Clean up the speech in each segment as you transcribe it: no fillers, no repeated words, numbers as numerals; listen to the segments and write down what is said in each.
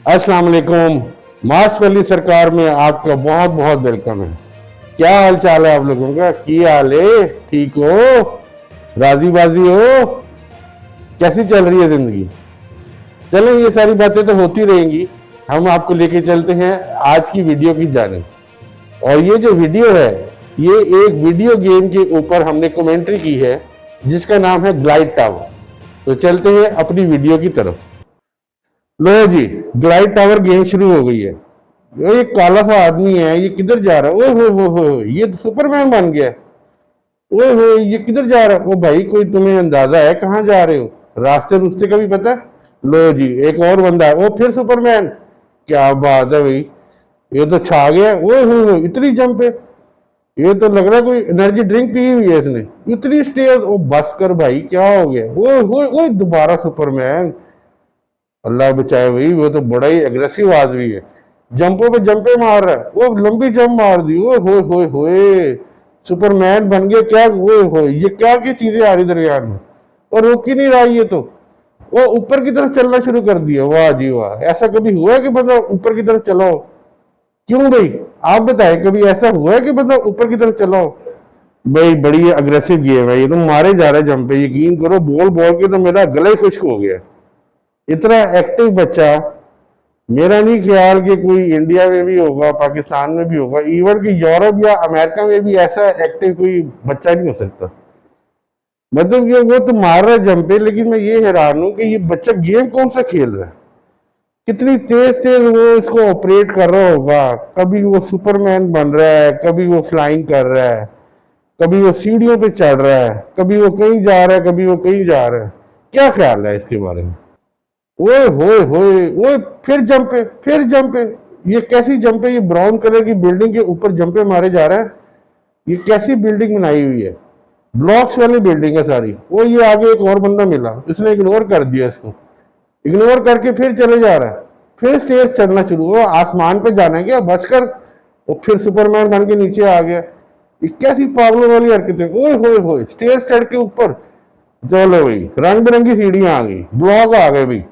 अस्सलाम वालेकुम। मास्क वाली सरकार में आपका बहुत बहुत वेलकम है। क्या हाल चाल है आप लोगों का? की हाल है? ठीक हो? राजी बाजी हो? कैसी चल रही है जिंदगी? चलो, ये सारी बातें तो होती रहेंगी। हम आपको लेके चलते हैं आज की वीडियो की जानिब। और ये जो वीडियो है, ये एक वीडियो गेम के ऊपर हमने कमेंट्री की है जिसका नाम है ग्लाइड टावर। तो चलते हैं अपनी वीडियो की तरफ। लो जी, ग्लाइड टावर गेम शुरू हो गई है। ये काला सा आदमी है, ये किधर जा रहा है? ओए हो, ये तो सुपरमैन बन गया। ओए हो, ये किधर जा रहा है? ओ भाई, कोई तुम्हें अंदाजा है कहाँ जा रहे हो? रास्ते रुस्ते का भी पता है? लो जी, एक और बंदा है, वो फिर सुपरमैन। क्या बात है भाई, ये तो छा गया। ओए हो, इतनी जंप है। ये तो लग रहा है कोई एनर्जी ड्रिंक पी हुई है इसने। इतनी स्टेयर। ओ बस कर भाई, क्या हो गया? ओए हो, दोबारा सुपरमैन। अल्लाह बचाए भाई, वो तो बड़ा ही एग्रेसिव आदमी है। जंपों पे जंपे मार रहा है। वो लंबी जंप मार दी। ओए होए, सुपरमैन बन गया क्या? ओए होए, ये क्या की चीजें आ रही दरमियान में, और रुक ही नहीं रहा ये तो। वो ऊपर की तरफ चलना शुरू कर दिया। वाह जी वाह, ऐसा कभी हुआ है कि बंदा ऊपर की तरफ चला हो? क्यों भाई, आप बताएं, कभी ऐसा हुआ है कि बंदा ऊपर की तरफ चला हो? भाई बड़ी अग्रेसिव गेम है ये, तो मारे जा रहा है जंप पे। यकीन करो, बॉल बॉल के तो मेरा गला ही खुश्क हो गया। इतना एक्टिव बच्चा मेरा नहीं ख्याल कि कोई इंडिया में भी होगा, पाकिस्तान में भी होगा, इवन कि यूरोप या अमेरिका में भी ऐसा एक्टिव कोई बच्चा नहीं हो सकता। मतलब कि वो तो मार रहा है जंपे, लेकिन मैं ये हैरान हूं कि ये बच्चा गेम कौन सा खेल रहा है। कितनी तेज तेज वो इसको ऑपरेट कर रहा होगा। कभी वो सुपरमैन बन रहा है, कभी वो फ्लाइंग कर रहा है, कभी वो सीढ़ियों पे चढ़ रहा है, कभी वो कहीं जा रहा है, कभी वो कहीं जा रहा है। क्या ख्याल है इसके बारे में? ओए होए, ओए फिर जंप पे, फिर जंप पे। ये कैसी जंप है? ये ब्राउन कलर की बिल्डिंग के ऊपर जंपे मारे जा रहा है। ये कैसी बिल्डिंग बनाई हुई है? ब्लॉक्स वाली बिल्डिंग है सारी। वो ये आगे एक और बंदा मिला, इसने इग्नोर कर दिया इसको। इग्नोर करके फिर चले जा रहा है। फिर स्टेज चढ़ना शुरू हुआ। आसमान पे जाना है क्या? बचकर वो फिर सुपरमैन बन के नीचे आ गया। ये कैसी पागलों वाली हरकतें! ओए होए, स्टेज चढ़ के ऊपर। चलो भाई, रंग बिरंगी सीढ़ियां आ गई, ब्लॉक आ गए भाई।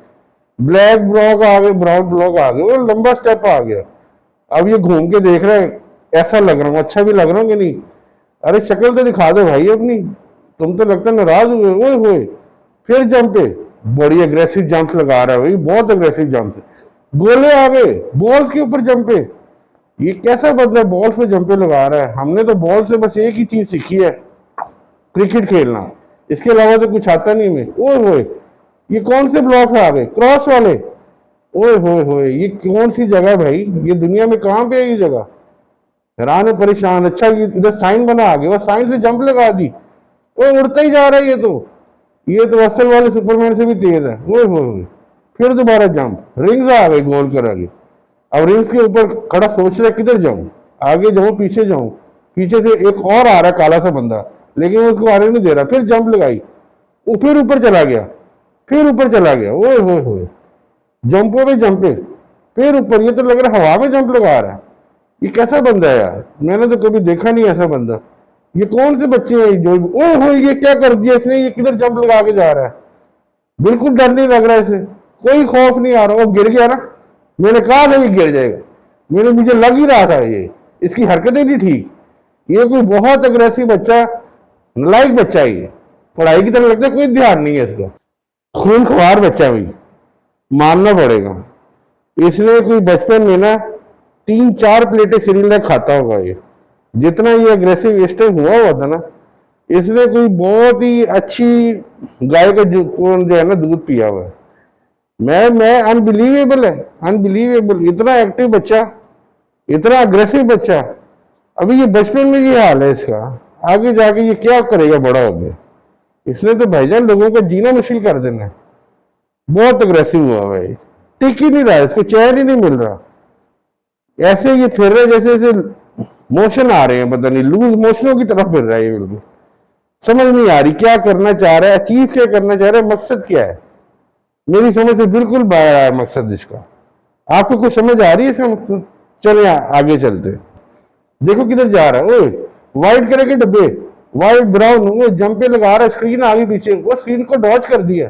ब्लैक ब्लॉक आ गए, ब्राउन ब्लॉक आ गए, वो लंबा स्टेप आ गया। अब ये घूम के देख रहा है, ऐसा लग रहा हूँ, अच्छा भी लग रहा हूँ कि नहीं? अरे शक्ल तो दिखा दो भाई अपनी। तुम तो लगता है नाराज हुए। ओए होए, फिर जंप पे। बड़ी अग्रेसिव जंप लगा रहा है भाई, बहुत अग्रेसिव जंप। गोले आ गए बॉल्स के ऊपर जंप पे। ये कैसा बंदा बॉल्स पे जंपे लगा रहा है? हमने तो बॉल से बस एक ही चीज सीखी है, क्रिकेट खेलना। इसके अलावा तो कुछ आता नहीं हमें। ओए होए, ये कौन से ब्लॉक आ गए? क्रॉस वाले। ओए होए, ये कौन सी जगह है भाई? ये दुनिया में कहां पे है ये जगह? हैरान है, परेशान। अच्छा, ये इधर साइन बना आ गया, साइन से जंप लगा दी। वो उड़ता ही जा रहा है ये तो असल वाले सुपरमैन से भी तेज है। ओए होए, फिर दोबारा जंप। रिंग्स आ गई गोल कर आगे। अब रिंग्स के ऊपर खड़ा सोच रहा है किधर जाऊं, आगे जाऊं पीछे जाऊं। पीछे से एक और आ रहा है काला सा बंदा, लेकिन वो उसको आने नहीं दे रहा। फिर जंप लगाई, वो फिर ऊपर चला गया, फिर ऊपर चला गया। ओए होए, जंपों पे जंपे, फिर ऊपर। ये तो लग रहा है हवा में जंप लगा रहा है। ये कैसा बंदा है यार? मैंने तो कभी देखा नहीं ऐसा बंदा। ये कौन से बच्चे हैं जो? ओए होए, ये क्या कर दिया इसने? ये किधर जंप लगा के जा रहा है? बिल्कुल डर नहीं लग रहा है इसे, कोई खौफ नहीं आ रहा। वो गिर गया ना, मैंने कहा था ये गिर जाएगा। मुझे लग ही रहा था ये, इसकी हरकतें नहीं ठीक। ये कोई बहुत अग्रेसिव बच्चा, नालायक बच्चा है ये। पढ़ाई की तरफ लगता है कोई ध्यान नहीं है इसका। खूनख्वार बच्चा भाई, मानना पड़ेगा। इसने कोई बचपन में ना 3-4 प्लेटें सिरिंडर खाता होगा ये, जितना ये अग्रेसिव इस टाइम हुआ था ना। इसने कोई बहुत ही अच्छी गाय का जो है ना दूध पिया हुआ है। मैं अनबिलीवेबल है, अनबिलीवेबल। इतना एक्टिव बच्चा, इतना अग्रेसिव बच्चा, अभी ये बचपन में ये हाल है इसका। आगे जाके ये क्या करेगा बड़ा हो गया? इसने तो भाईजान लोगों का जीना मुश्किल कर देना है। बहुत अग्रेसिव हुआ भाई, टिक ही नहीं रहा, इसको चैन ही नहीं मिल रहा। ऐसे ये फिर रहे जैसे जैसे मोशन आ रहे हैं, पता नहीं लूज मोशनों की तरफ फिर रहा है ये। बिल्कुल समझ नहीं आ रही क्या करना चाह रहा है, अचीव क्या करना चाह रहा है, मकसद क्या है? मेरी समझ से बिल्कुल बाहर है मकसद इसका। आपको कुछ समझ आ रही है इसका मकसद? चले आगे चलते। देखो किधर जा रहा है। ओए, व्हाइट कलर के डब्बे, व्हाइट ब्राउन, वो जंपे लगा रहा है। स्क्रीन आगे पीछे, वो स्क्रीन को डॉज कर दिया।